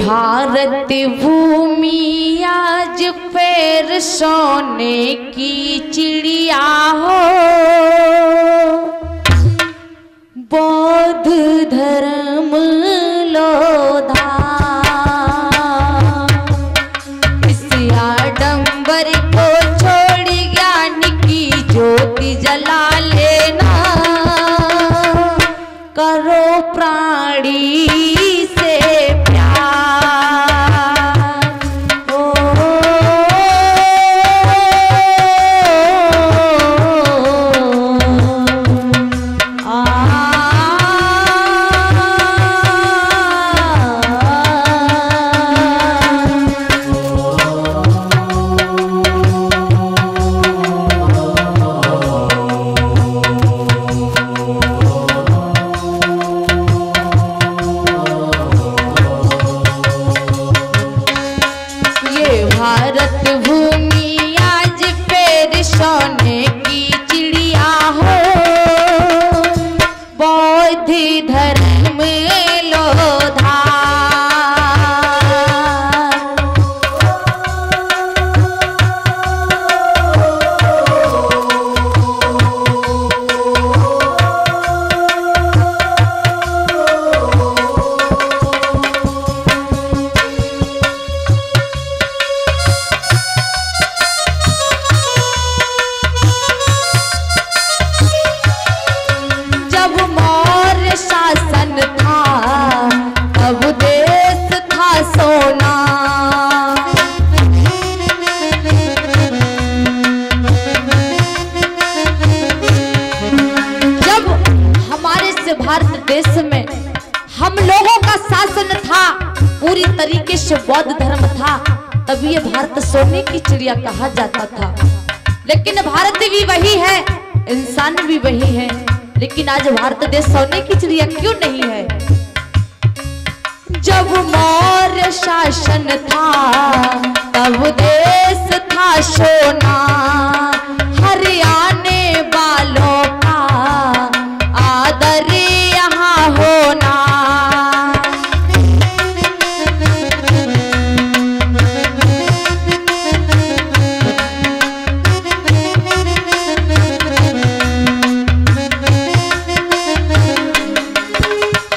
भारत भूमि आज पैर सोने की चिड़िया हो, बौद्ध धर्म लोधा। इस आडंबर को छोड़ ज्ञान की ज्योति जला लेना, करो प्राणी से भारत भूमि आज पैर सोने की चिड़िया हो, बौद्ध धर्म लोधा। भारत देश में हम लोगों का शासन था, पूरी तरीके से बौद्ध धर्म था, तभी ये भारत सोने की चिड़िया कहा जाता था। लेकिन भारत भी वही है, इंसान भी वही है, लेकिन आज भारत देश सोने की चिड़िया क्यों नहीं है? जब मौर्य शासन था तब देश था सोना, हरियाणे वालों का आदर यहाँ होना।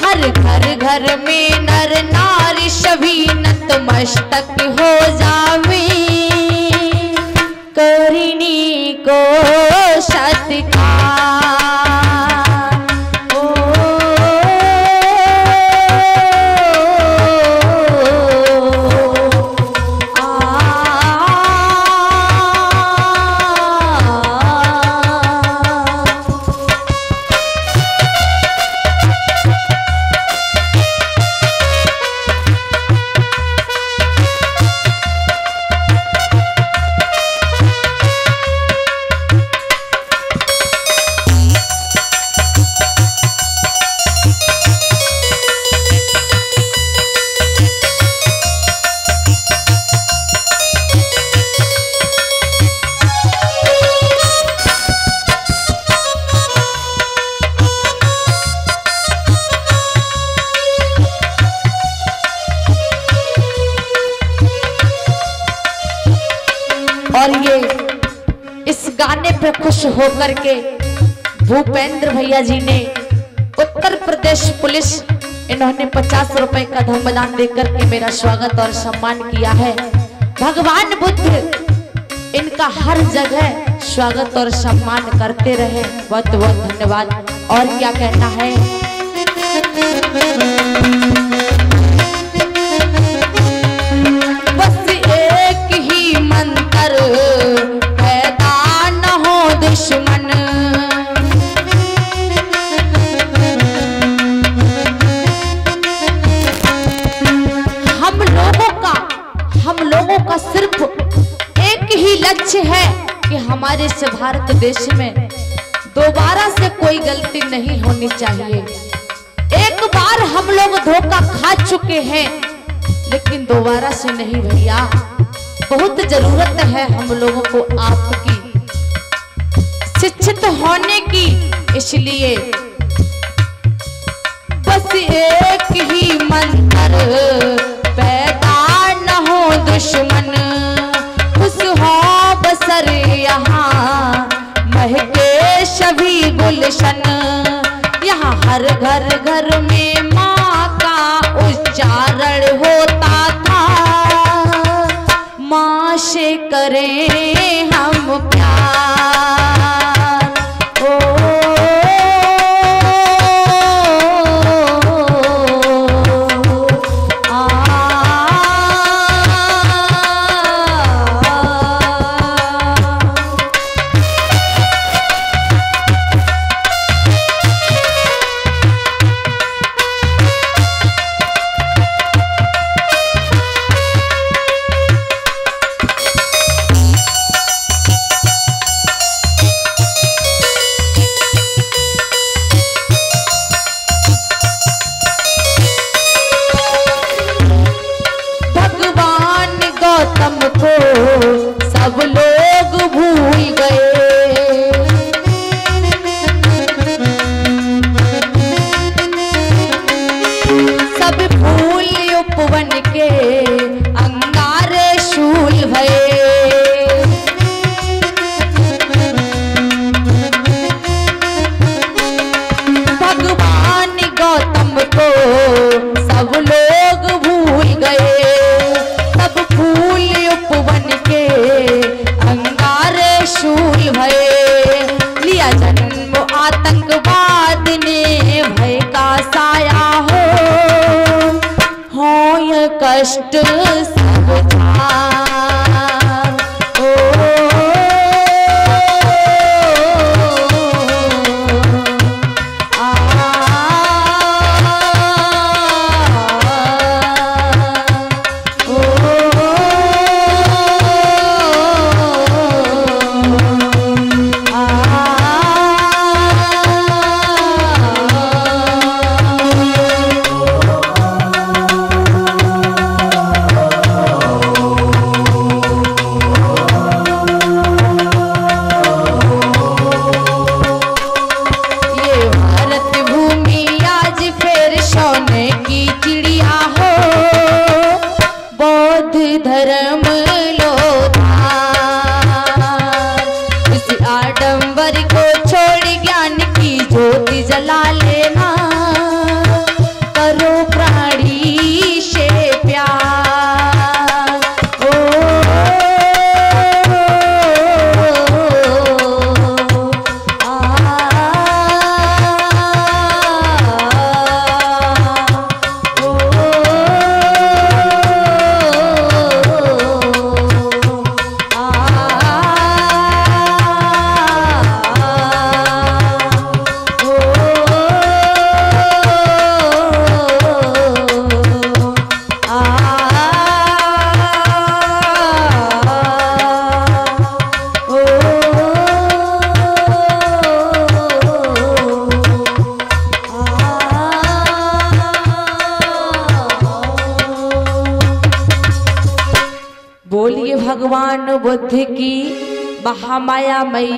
हर घर घर में नर नारी सभी नतमस्तक हो जावे, करनी को सत्कार। और ये इस गाने पे खुश होकर के भूपेंद्र भैया जी ने उत्तर प्रदेश पुलिस, इन्होंने 50 रुपए का धर्मदान देकर के मेरा स्वागत और सम्मान किया है। भगवान बुद्ध इनका हर जगह स्वागत और सम्मान करते रहे, बहुत बहुत धन्यवाद। और क्या कहना है? बस एक ही मंत्र, पैदा न हो दुश्मन। हम लोगों का सिर्फ एक ही लक्ष्य है कि हमारे इस भारत देश में दोबारा से कोई गलती नहीं होनी चाहिए। एक बार हम लोग धोखा खा चुके हैं, लेकिन दोबारा से नहीं भैया। बहुत जरूरत है हम लोगों को आपकी शिक्षित होने की, इसलिए बस एक ही मंत्र स्टेशन। यहाँ हर घर घर में माँ का उच्चारण होता था, माँ से करें हम प्यार। ओ को सब लोग भूल गए, सब फूल उपवन के अंगारे शूल भये। भगवान गौतम को सब लोग भूल गए, सब फूल उपवन के अंगारे शूल भये। लिया जन्म आतंकवाद ने भय का साया हो ये कष्ट सब था। धर्म लोधा इस आडंबर को छोड़ ज्ञान की ज्योति जला लेना, करो प्राणी से प्यार। बोलिए भगवान बुद्ध की महामाया मई।